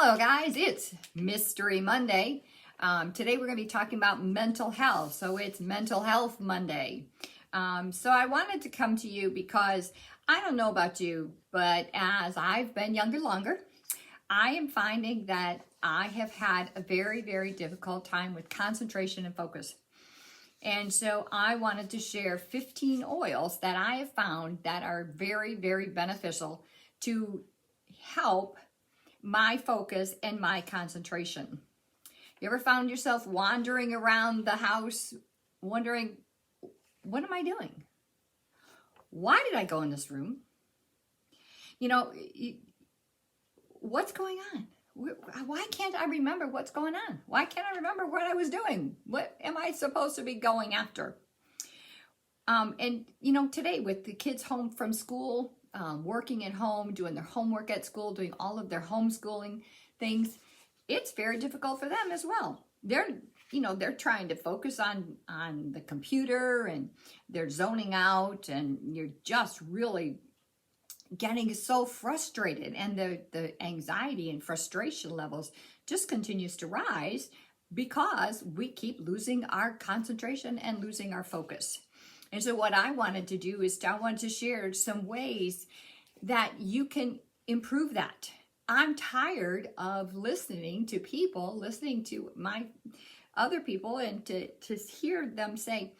Hello guys, it's Mystery Monday. Today we're going to be talking about mental health. So it's Mental Health Monday. So I wanted to come to you because I don't know about you, but as I've been younger longer, I am finding that I have had a very, very difficult time with concentration and focus. And so I wanted to share 15 oils that I have found that are very, very beneficial to help my focus and my concentration. You ever found yourself wandering around the house wondering, what am I doing? Why did I go in this room? You know, what's going on? Why can't I remember what's going on? Why can't I remember what I was doing? What am I supposed to be going after? And you know, today with the kids home from school, working at home, doing their homework at school, doing all of their homeschooling things, it's very difficult for them as well. They're trying to focus on the computer and they're zoning out, and you're just really getting so frustrated, and the anxiety and frustration levels just continues to rise because we keep losing our concentration and losing our focus. And so what I wanted to do is I wanted to share some ways that you can improve that. I'm tired of listening to my other people, and to hear them say,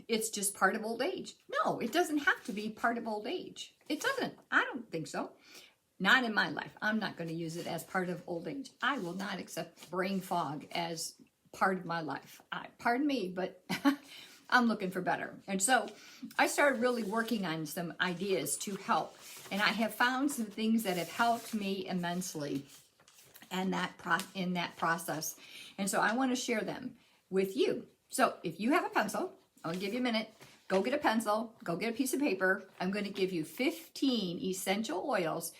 it's just part of old age. No, it doesn't have to be part of old age. It doesn't. I don't think so. Not in my life. I'm not going to use it as part of old age. I will not accept brain fog as part of my life. Pardon me, but I'm looking for better. And so I started really working on some ideas to help. And I have found some things that have helped me immensely in that process. And so I want to share them with you. So if you have a pencil, I'll give you a minute. Go get a pencil. Go get a piece of paper. I'm going to give you 15 essential oils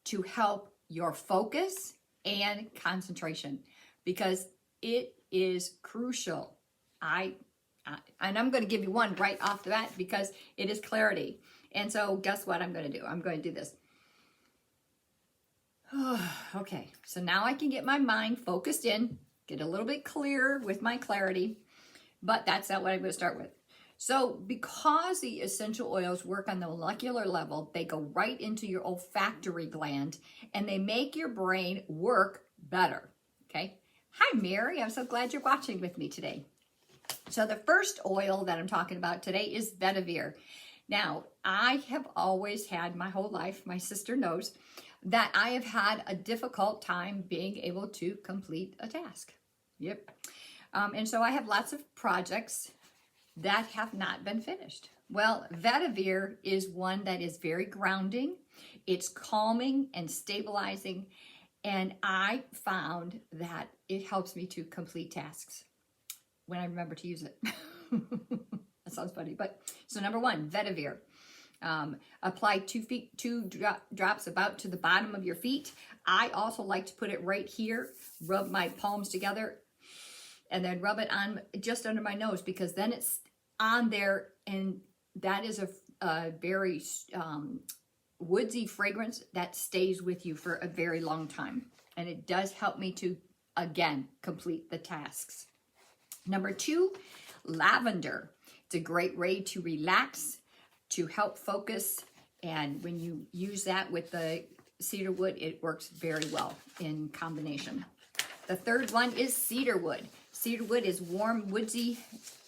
to help your focus and concentration, because it is crucial. And I'm going to give you one right off the bat because it is clarity. And so guess what I'm going to do? I'm going to do this. Okay, so now I can get my mind focused in, get a little bit clearer with my clarity, but that's not what I'm going to start with. So because the essential oils work on the molecular level, they go right into your olfactory gland and they make your brain work better. Okay. Hi, Mary. I'm so glad you're watching with me today. So the first oil that I'm talking about today is Benevere. Now, I have always had my whole life, my sister knows, that I have had a difficult time being able to complete a task. Yep. And so I have lots of projects that have not been finished. Well, Benevere is one that is very grounding. It's calming and stabilizing. And I found that it helps me to complete tasks when I remember to use it. That sounds funny, but so number one, Benevere. Apply two drops about to the bottom of your feet. I also like to put it right here, rub my palms together, and then rub it on just under my nose, because then it's on there, and that is a very woodsy fragrance that stays with you for a very long time. And it does help me to, again, complete the tasks. Number two, Lavender. It's a great way to relax, to help focus. And when you use that with the Cedar Wood, it works very well in combination. The third one is Cedar Wood. Cedar Wood is warm, woodsy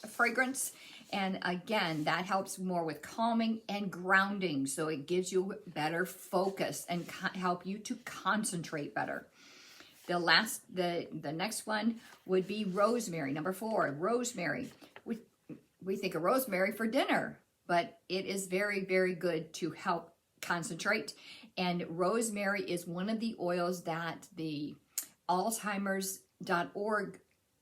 fragrance. And again, that helps more with calming and grounding. So it gives you better focus and help you to concentrate better. The next one would be Rosemary. Number four, Rosemary. We think of rosemary for dinner, but it is very, very good to help concentrate. And rosemary is one of the oils that the Alzheimer's.org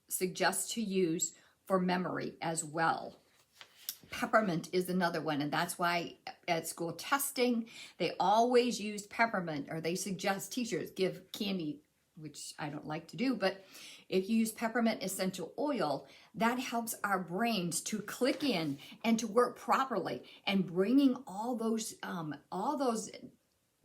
suggests to use for memory as well. Peppermint is another one, and that's why at school testing, they always use peppermint, or they suggest teachers give candy, which I don't like to do, but if you use peppermint essential oil, that helps our brains to click in and to work properly, and bringing all those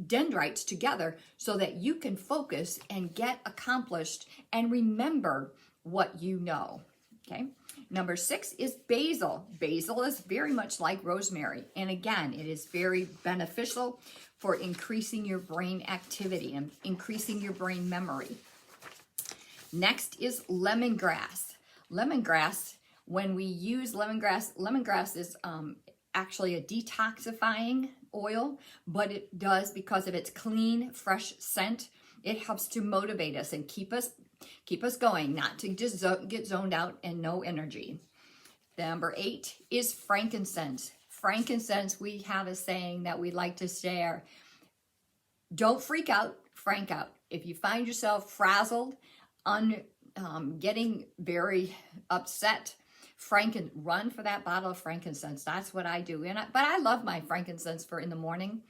dendrites together so that you can focus and get accomplished and remember what you know. Okay. Number 6 is basil. Basil is very much like rosemary. And again, it is very beneficial for increasing your brain activity and increasing your brain memory. Next is lemongrass. Lemongrass, when we use lemongrass is actually a detoxifying oil, but it does, because of its clean, fresh scent, it helps to motivate us and keep us going, not to just get zoned out and no energy. Number 8 is frankincense. Frankincense, we have a saying that we like to share. Don't freak out, frank out. If you find yourself frazzled, getting very upset, run for that bottle of frankincense. That's what I do. But I love my frankincense for in the morning,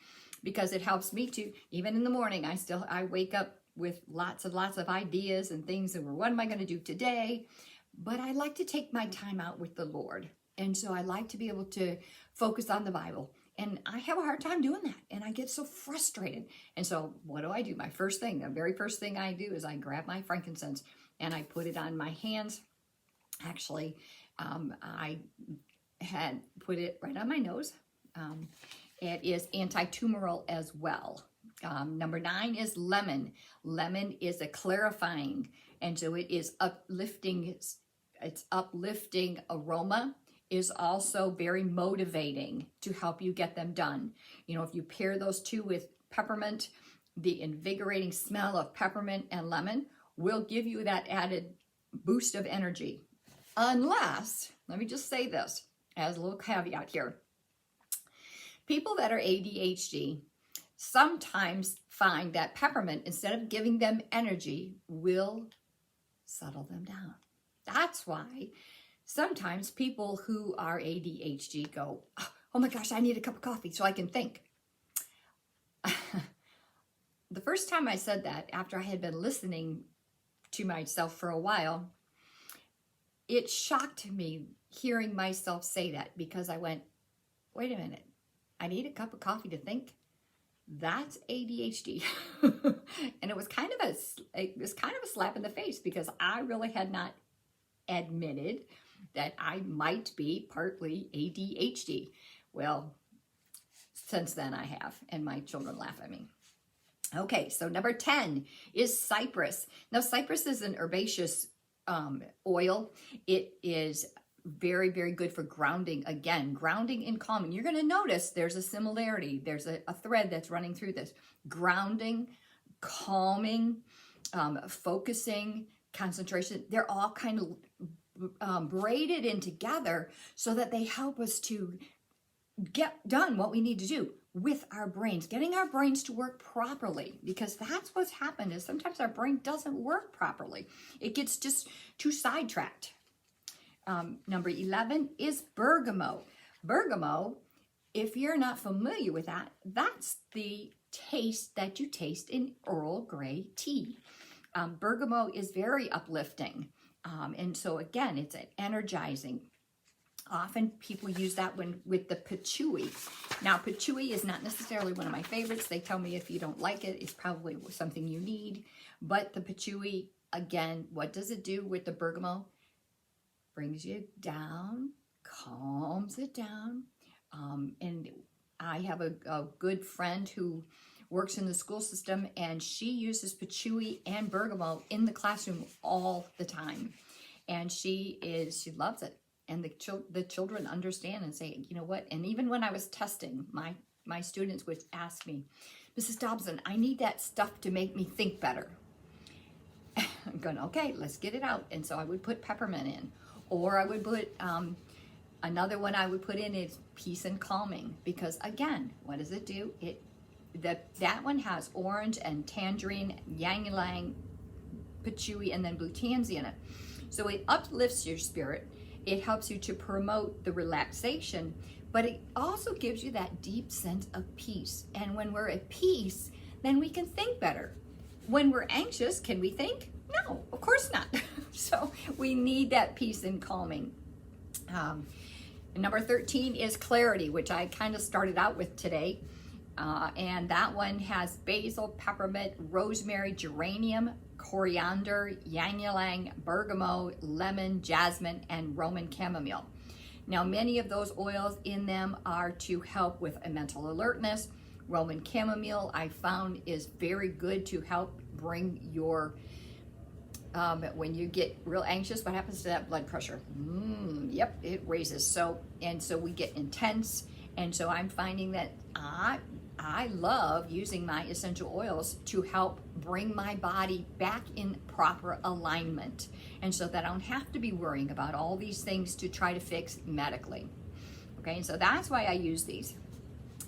because it helps me to, even in the morning, I wake up with lots of ideas and things, and what am I going to do today? But I like to take my time out with the Lord. And so I like to be able to focus on the Bible. And I have a hard time doing that. And I get so frustrated. And so what do? The very first thing I do is I grab my frankincense and I put it on my hands. Actually, I had put it right on my nose. It is anti-tumoral as well. Number 9 is lemon. Lemon is a clarifying, and so it is uplifting. Its uplifting aroma is also very motivating to help you get them done. You know, if you pair those two with peppermint, the invigorating smell of peppermint and lemon will give you that added boost of energy. Unless, let me just say this as a little caveat here. People that are ADHD sometimes find that peppermint, instead of giving them energy, will settle them down. That's why sometimes people who are ADHD go, oh my gosh, I need a cup of coffee so I can think. The first time I said that, after I had been listening to myself for a while, it shocked me hearing myself say that, because I went, wait a minute, I need a cup of coffee to think? That's ADHD. And it was kind of a slap in the face, because I really had not admitted that I might be partly ADHD. Well, since then I have, and my children laugh at me. Okay, so number 10 is cypress. Now, cypress is an herbaceous oil. It is very, very good for grounding. Again, grounding and calming. You're going to notice there's a similarity. There's a thread that's running through this. Grounding, calming, focusing, concentration. They're all kind of braided in together so that they help us to get done what we need to do with our brains, getting our brains to work properly, because that's what's happened is sometimes our brain doesn't work properly. It gets just too sidetracked. Number 11 is bergamo. Bergamo, if you're not familiar with that, that's the taste that you taste in Earl Grey tea. Bergamo is very uplifting. And so again, it's an energizing. Often people use that with the patchouli. Now, patchouli is not necessarily one of my favorites. They tell me if you don't like it, it's probably something you need. But the patchouli, again, what does it do with the bergamo? Brings you down, calms it down. And I have a good friend who works in the school system, and she uses patchouli and bergamo in the classroom all the time. And she loves it. And the children understand and say, you know what? And even when I was testing, my students would ask me, Mrs. Dobson, I need that stuff to make me think better. I'm going, okay, let's get it out. And so I would put peppermint in. Or I would put, another one I would put in is peace and calming. Because again, what does it do? That one has orange and tangerine, ylang-ylang, patchouli, and then blue tansy in it. So it uplifts your spirit. It helps you to promote the relaxation, but it also gives you that deep sense of peace. And when we're at peace, then we can think better. When we're anxious, can we think? No, of course not. So we need that peace and calming. Number 13 is clarity, which I kind of started out with today. And that one has basil, peppermint, rosemary, geranium, coriander, ylang-ylang, bergamot, lemon, jasmine, and Roman chamomile. Now, many of those oils in them are to help with a mental alertness. Roman chamomile, I found, is very good to help bring your, when you get real anxious, what happens to that blood pressure? Yep, it raises. So we get intense. And so I'm finding that I love using my essential oils to help bring my body back in proper alignment. And so that I don't have to be worrying about all these things to try to fix medically. Okay, and so that's why I use these.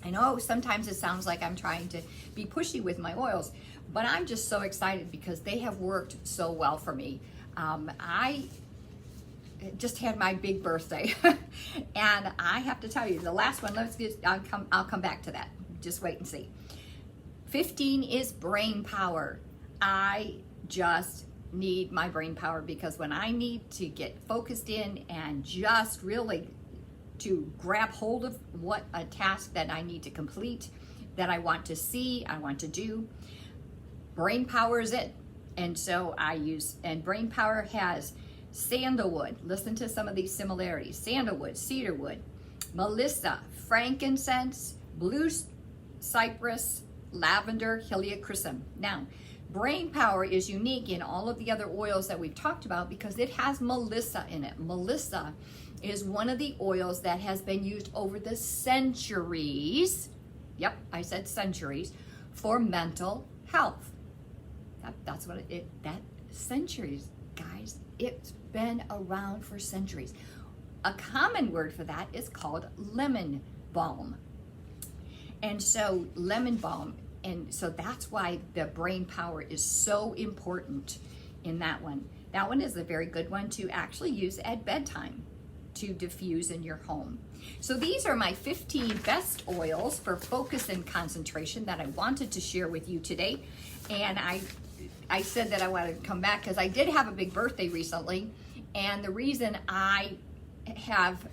I know sometimes it sounds like I'm trying to be pushy with my oils, but I'm just so excited because they have worked so well for me. I just had my big birthday and I have to tell you, the last one, I'll come back to that. Just wait and see. 15 is brain power. I just need my brain power because when I need to get focused in and just really to grab hold of what a task that I need to complete, that I want to see, I want to do, brain power is it. And so I use, and brain power has sandalwood. Listen to some of these similarities. Sandalwood, cedar wood, melissa, frankincense, blue cypress, lavender, helichrysum. Now, brain power is unique in all of the other oils that we've talked about because it has melissa in it. Melissa is one of the oils that has been used over the centuries. Yep, I said centuries, for mental health. That's what that centuries, guys. It's been around for centuries. A common word for that is called lemon balm. And so lemon balm, and so that's why the brain power is so important in that one. That one is a very good one to actually use at bedtime to diffuse in your home. So these are my 15 best oils for focus and concentration that I wanted to share with you today. And I said that I wanted to come back because I did have a big birthday recently. And the reason I have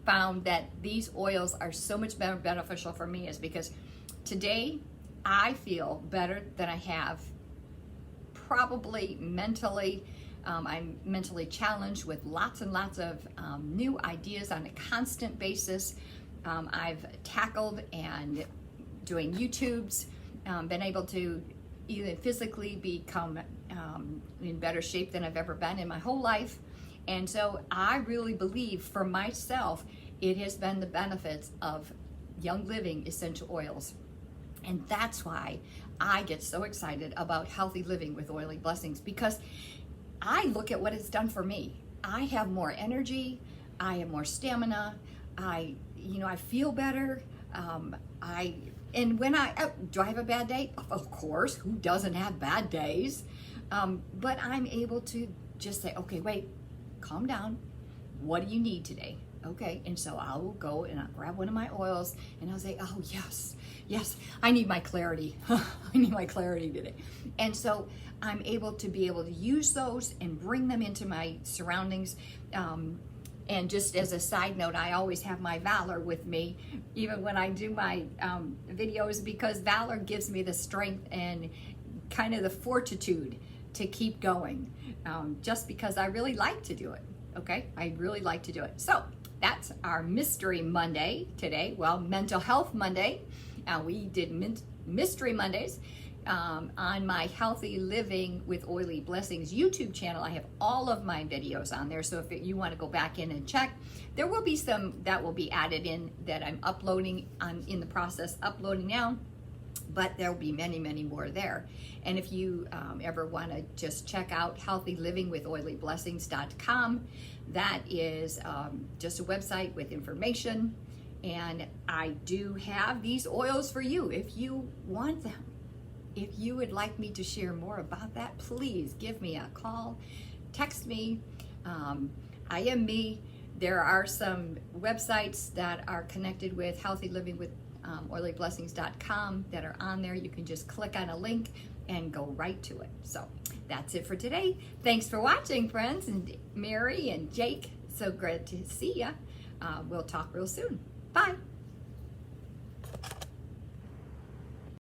found that these oils are so much better beneficial for me is because today I feel better than I have probably mentally. I'm mentally challenged with lots and lots of new ideas on a constant basis. I've tackled and doing YouTubes, been able to even physically become in better shape than I've ever been in my whole life. And so I really believe for myself, it has been the benefits of Young Living essential oils. And that's why I get so excited about healthy living with Oily Blessings, because I look at what it's done for me. I have more energy, I have more stamina, I feel better. And when do I have a bad day? Of course, who doesn't have bad days? But I'm able to just say, okay, wait, calm down. What do you need today? Okay, and so I will go and I'll grab one of my oils and I'll say, oh yes, I need my clarity. I need my clarity today. And so I'm able to use those and bring them into my surroundings. And just as a side note, I always have my Valor with me, even when I do my videos, because Valor gives me the strength and kind of the fortitude to keep going, just because I really like to do it. Okay, I really like to do it. So that's our Mystery Monday today. Well, Mental Health Monday. We did Mystery Mondays on my Healthy Living with Oily Blessings YouTube channel. I have all of my videos on there. So if you want to go back in and check, there will be some that will be added in that I'm uploading. I'm in the process uploading now, but there will be many, many more there. And if you ever want to just check out healthylivingwithoilyblessings.com, that is just a website with information. And I do have these oils for you if you want them. If you would like me to share more about that, please give me a call, text me. I am me. There are some websites that are connected with Healthy Living with oilyblessings.com that are on there. You can just click on a link and go right to it. So that's it for today. Thanks for watching, friends, and Mary and Jake. So great to see ya. We'll talk real soon. Bye.